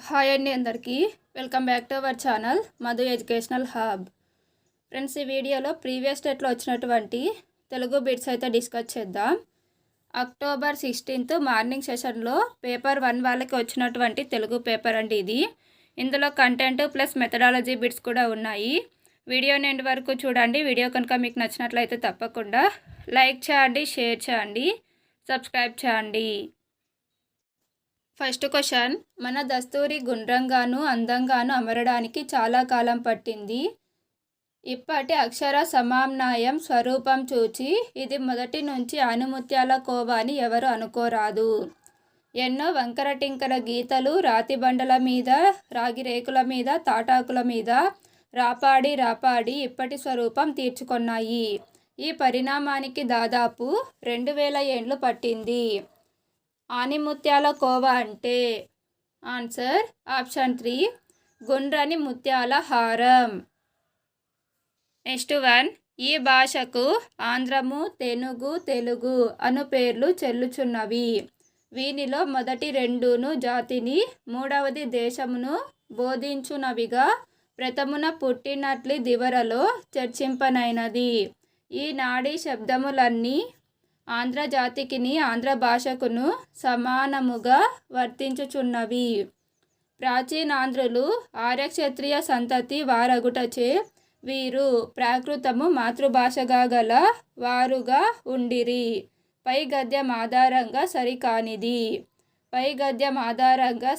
Hi అండి అందరికీ welcome back to our channel Madhu educational hub. Friends, ఈ వీడియోలో ప్రీవియస్ డేట్లో వచ్చినటువంటి తెలుగు బిట్స్ అయితే డిస్కస్ చేద్దాం. అక్టోబర్ 16th మార్నింగ్ సెషన్లో పేపర్ 1 వాళ్ళకి వచ్చినటువంటి తెలుగు పేపర్ అండి ఇది. ఇందులో కంటెంట్ ప్లస్ మెథడాలజీ బిట్స్ కూడా ఉన్నాయి. వీడియో ఎండ్ వరకు చూడండి. వీడియో కనుక మీకు నచ్చినట్లయితే తప్పకుండా లైక్ చేయండి, షేర్ చేయండి, సబ్స్క్రైబ్ చేయండి. ఫస్ట్ క్వశ్చన్, మన దస్తూరి గుండ్రంగాను అందంగాను అమరడానికి చాలా కాలం పట్టింది. ఇప్పటి అక్షర సమామ్నాయం స్వరూపం చూచి ఇది మొదటి నుంచి ఆనుముత్యాల కోవా అని ఎవరు అనుకోరాదు. ఎన్నో వంకర టింకర గీతలు రాతి బండల మీద, రాగి రేకుల మీద, తాటాకుల మీద రాపాడి రాపాడి ఇప్పటి స్వరూపం తీర్చుకొన్నాయి. ఈ పరిణామానికి దాదాపు 2000 ఏండ్లు పట్టింది. ఆనిముత్యాల కోవా అంటే ఆన్సర్ ఆప్షన్ 3 గుండ్రని ముత్యాల హారం. నెక్స్ట్ వన్, ఈ భాషకు ఆంధ్రము, తెనుగు, తెలుగు అను పేర్లు చెల్లుచున్నవి. వీనిలో మొదటి రెండును జాతిని, మూడవది దేశమును బోధించునవిగా ప్రథమున పుట్టినట్లి దివరలో చర్చింపనైనది. ఈ నాడీ శబ్దములన్నీ ఆంధ్ర జాతికిని ఆంధ్ర భాషకును సమానముగా వర్తించుచున్నవి. ప్రాచీనాంధ్రులు ఆర్యక్షత్రియ సంతతి వారగుటచే వీరు ప్రాకృతము మాతృభాషగా గల వారుగా ఉండిరి. పై గద్యం ఆధారంగా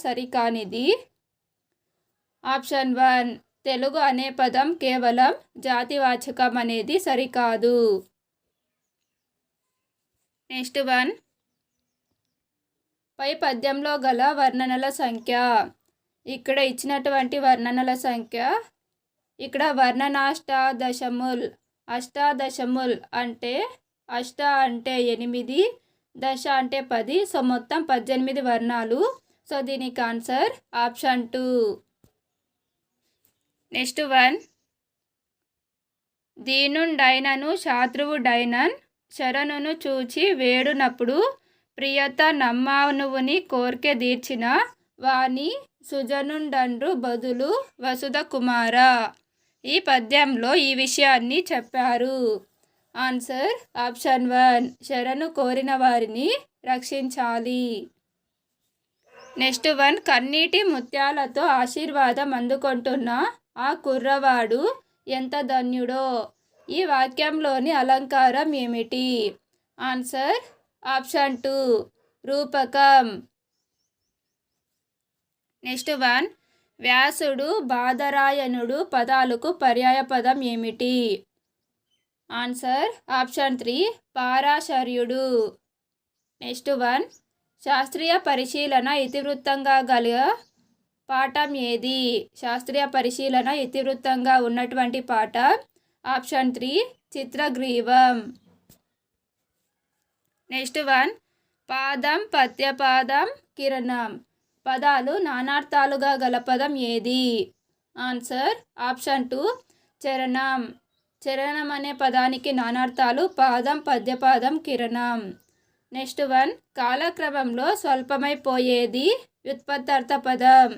సరికానిది ఆప్షన్ 1 తెలుగు అనే పదం కేవలం జాతివాచకం అనేది సరికాదు. నెక్స్ట్ వన్, పై పద్యంలో గల వర్ణనల సంఖ్య. ఇక్కడ ఇచ్చినటువంటి వర్ణనల సంఖ్య, ఇక్కడ వర్ణనాష్టాదశముల్, అష్టాదశముల్ అంటే అష్ట అంటే 8, దశ అంటే 10, సో మొత్తం 18 వర్ణాలు. సో దీనికి ఆన్సర్ ఆప్షన్ 2. నెక్స్ట్ వన్, దీనుండైనను శాత్రువుడైనన్ శరణును చూచి వేడునప్పుడు ప్రియత నమ్మానువుని కోర్కె తీర్చిన వాణి సుజనుండండ్రు బదులు వసుధ కుమార. ఈ పద్యంలో ఈ విషయాన్ని చెప్పారు. ఆన్సర్ ఆప్షన్ 1 శరణు కోరిన వారిని రక్షించాలి. నెక్స్ట్ వన్, కన్నీటి ముత్యాలతో ఆశీర్వాదం అందుకుంటున్న ఆ కుర్రవాడు ఎంత ధన్యుడో. ఈ వాక్యంలోని అలంకారం ఏమిటి? ఆన్సర్ ఆప్షన్ 2 రూపకం. నెక్స్ట్ వన్, వ్యాసుడు, బాదరాయణుడు పదాలకు పర్యాయ పదం ఏమిటి? Answer option 3 పారాశర్యుడు. నెక్స్ట్ వన్, శాస్త్రీయ పరిశీలన ఇతివృత్తంగా గల పాఠం ఏది? శాస్త్రీయ పరిశీలన ఇతివృత్తంగా ఉన్నటువంటి పాఠం ఆప్షన్ 3 చిత్రగ్రీవం. నెక్స్ట్ వన్, పాదం, పద్యపాదం, కిరణం పదాలు నానార్థాలుగా గల పదం ఏది? ఆన్సర్ ఆప్షన్ 2 చరణం. చరణం అనే పదానికి నానార్థాలు పాదం, పద్యపాదం, కిరణం. నెక్స్ట్ వన్, కాలక్రమంలో స్వల్పమైపోయేది వ్యుత్పత్తార్థ పదం.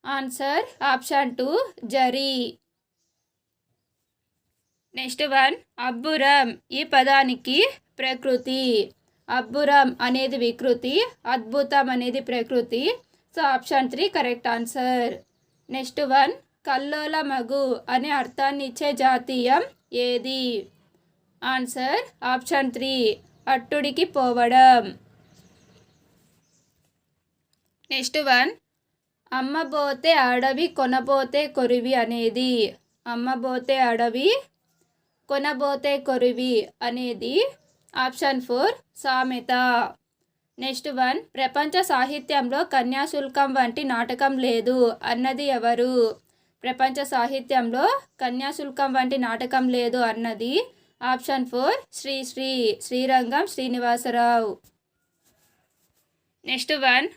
ఆన్సర్ ఆప్షన్ 2 జరి. నెక్స్ట్ వన్, అబ్బురం ఈ పదానికి ప్రకృతి. అబ్బురం అనేది వికృతి, అద్భుతం అనేది ప్రకృతి. So option 3 correct answer. Next one, కల్లోల మగు అనే అర్థాన్ని ఇచ్చే జాతీయం ఏది? ఆన్సర్ ఆప్షన్ 3 అట్టుడికి పోవడం. నెక్స్ట్ వన్, అమ్మబోతే అడవి కొనబోతే కొరివి అనేది. అమ్మబోతే అడవి, కొనబోతే కొరివి అనేది ఆప్షన్ 4 సామెత. నెక్స్ట్ వన్, ప్రపంచ సాహిత్యంలో కన్యాశుల్కం వంటి నాటకం లేదు అన్నది ఎవరు? ప్రపంచ సాహిత్యంలో కన్యాశుల్కం వంటి నాటకం లేదు అన్నది option 4 Srirangam Srinivasarao. Next one,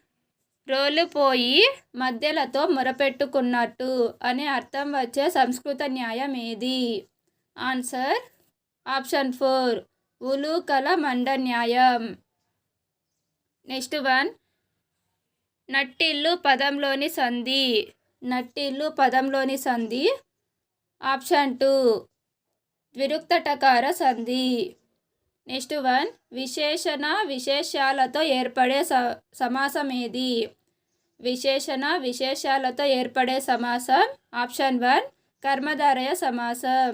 రోలు పోయి మధ్యలతో మొరపెట్టుకున్నట్టు అనే అర్థం వచ్చే సంస్కృత న్యాయం ఏది? ఆన్సర్ ఆప్షన్ 4 ఉలూకల మండ న్యాయం. నెక్స్ట్ వన్, నట్టిల్లు పదంలోని సంధి. నట్టిల్లు పదంలోని సంధి. ఆప్షన్ 2 ద్విరుక్తటకార సంధి. నెక్స్ట్ వన్, విశేషణ విశేష్యాలతో ఏర్పడే సమాసం ఏది? విశేషణ విశేష్యాలతో ఏర్పడే సమాసం. ఆప్షన్ 1 కర్మధారయ సమాసం.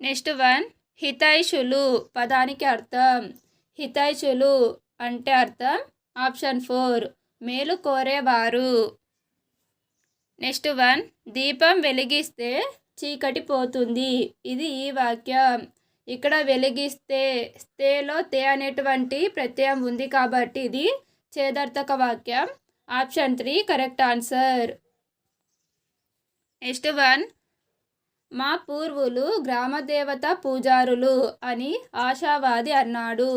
నెక్స్ట్ వన్, హితైషులు పదానికి అర్థం. హితైషులు అంటే అర్థం. ఆప్షన్ 4 మేలు కోరేవారు. నెక్స్ట్ వన్, దీపం వెలిగిస్తే చీకటి పోతుంది. ఇది ఈ వాక్యం. ఇక్కడ వెలిగిస్తే తేలో తే అనేటువంటి ప్రత్యయం ఉంది కాబట్టి ఇది ఛేదార్థక వాక్యం. Option 3 correct answer. Next one, మా పూర్వులు గ్రామదేవత పూజారులు అని ఆశావాది అన్నాడు.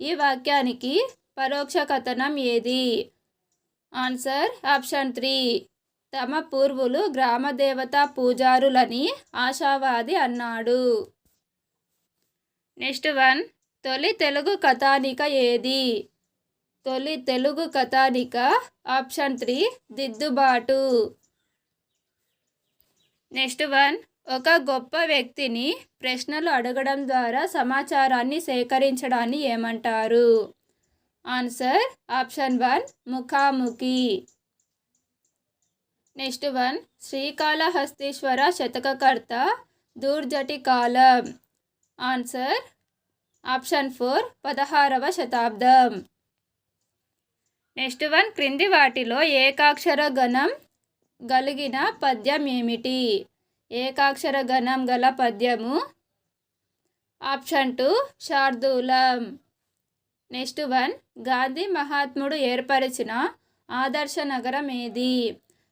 ఈ వాక్యానికి పరోక్ష కథనం ఏది? ఆన్సర్ ఆప్షన్ 3 తమ పూర్వులు గ్రామదేవత పూజారులని ఆశావాది అన్నాడు. నెక్స్ట్ వన్, తొలి తెలుగు కథానిక ఏది? తొలి తెలుగు కథానిక. ఆప్షన్ 3 దిద్దుబాటు. నెక్స్ట్ వన్, ఒక గొప్ప వ్యక్తిని ప్రశ్నలు అడగడం ద్వారా సమాచారాన్ని సేకరించడాన్ని ఏమంటారు? ఆన్సర్ ఆప్షన్ 1 ముఖాముఖి. నెక్స్ట్ వన్, శ్రీకాళహస్తీశ్వర శతకకర్త దూర్జటి కాలం. ఆన్సర్ ఆప్షన్ 4 16వ శతాబ్దం. నెక్స్ట్ వన్, క్రింది వాటిలో ఏకాక్షర గణం కలిగిన పద్యం ఏమిటి? ఏకాక్షర గణం గల పద్యము. ఆప్షన్ 2 శార్దూలం. నెక్స్ట్ వన్, గాంధీ మహాత్ముడు ఏర్పరిచిన ఆదర్శ నగరం ఏది?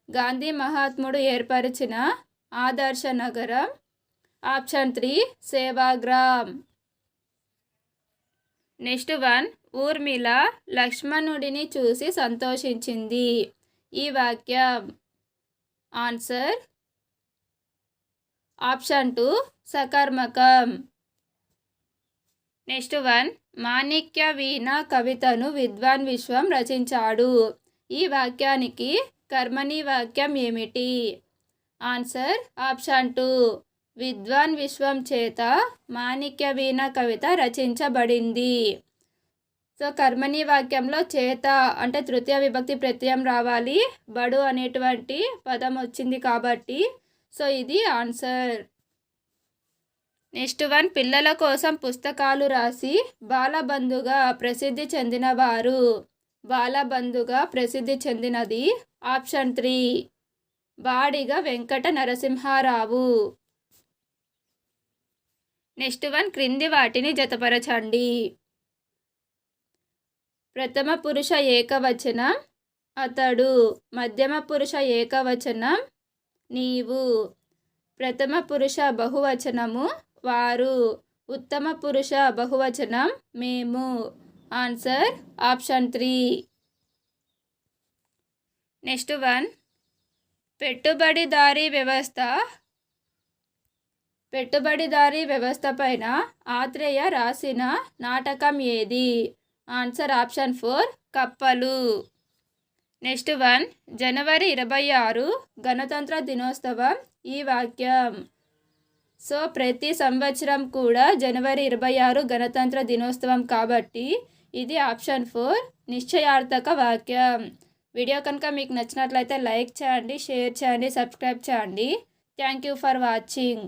గాంధీ మహాత్ముడు ఏర్పరిచిన ఆదర్శ నగరం. Option 3 Sevagram. Next one, Urmila లక్ష్మణుడిని చూసి సంతోషించింది. ఈ వాక్యం. ఆన్సర్ ఆప్షన్ 2 సకర్మకం. నెక్స్ట్ వన్, మాణిక్య వీణ కవితను విద్వాన్ విశ్వం రచించాడు. ఈ వాక్యానికి కర్మణి వాక్యం ఏమిటి? ఆన్సర్ ఆప్షన్ 2 విద్వాన్ విశ్వం చేత మాణిక్య వీణ కవిత రచించబడింది. సో కర్మణి వాక్యంలో చేత అంటే తృతీయ విభక్తి ప్రత్యయం రావాలి. బడు అనేటువంటి పదం వచ్చింది కాబట్టి సో ఇది ఆన్సర్. నెక్స్ట్ వన్, పిల్లల కోసం పుస్తకాలు రాసి బాలబంధుగా ప్రసిద్ధి చెందినవారు. బాలబంధుగా ప్రసిద్ధి చెందినది. ఆప్షన్ 3 బాడిగ వెంకట నరసింహారావు. నెక్స్ట్ వన్, క్రింది వాటిని జతపరచండి. ప్రథమ పురుష ఏకవచనం అతడు. మధ్యమ పురుష ఏకవచనం నీవు. ప్రథమ పురుష బహువచనము వారు. ఉత్తమ పురుష బహువచనం మేము. Answer option 3. నెక్స్ట్ వన్, పెట్టుబడిదారీ వ్యవస్థ పైన ఆత్రేయ రాసిన నాటకం ఏది? ఆన్సర్ ఆప్షన్ 4 కప్పలు. నెక్స్ట్ వన్, జనవరి 26 గణతంత్ర దినోత్సవం. ఈ వాక్యం. సో ప్రతి సంవత్సరం కూడా జనవరి 26 గణతంత్ర దినోత్సవం కాబట్టి ఇది ఆప్షన్ 4 నిశ్చయార్థక వాక్యం. వీడియో కనుక మీకు నచ్చినట్లయితే లైక్ చేయండి, షేర్ చేయండి, సబ్స్క్రైబ్ చేయండి. Thank you for watching.